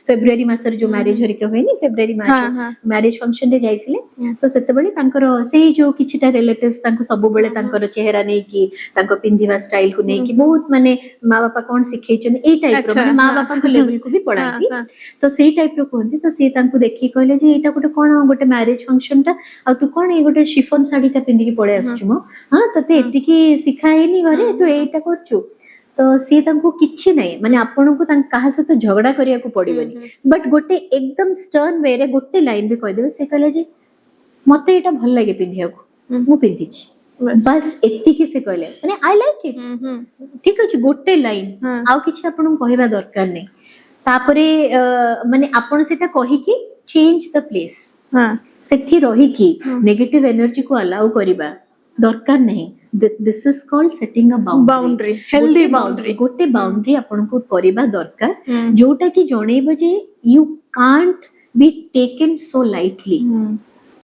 February मासर जो marriage Harika होइनी February मार्च marriage function रे जाइथिले तो सेते बेले तांकर सेही जो किछिटा रिलेटिव्स तांको सब बेले तांकर चेहरा नै कि तांको पिंधिबा स्टाइल को नै कि बहुत माने माँ बापा कोन सिखैछन ए टाइप रो माने माँ बापा को लेवल को भी पढ़ाती तो सेही टाइप रो कोनती तो से तांको देखि कहले जे एटा गोटे कोन गोटे मैरिज फंक्शन ता आ तू कोन ए गोटे शिफॉन साड़ी ता पिंधि के पड़े आछछु मो हां तते एति की सिखाइनी घरे तो एटा करछु तो सी तांको किछि नै माने आपन को तां काहा सहित झगड़ा करिया को पड़िबनी बट गोटे एकदम स्टर्न वे रे गोटे लाइन भी कह देबे से कहले जे मते एटा भल लागे पिंधिया को मु पिंधि छी बस एति की से कहले माने आई लाइक इट ठीक अछि गोटे लाइन आ किछि आपन को कहबा दरकार नै तापरे माने आपन सेटा कहि कि चेंज द प्लेस हां सेठी रही कि नेगेटिव एनर्जी को अलाउ करिबा दरकार नहीं this is called setting a boundary healthy boundary गोटे बाउंड्री आपन को करिबा दरकार जोटा कि जणैबो जे you can't be taken so lightly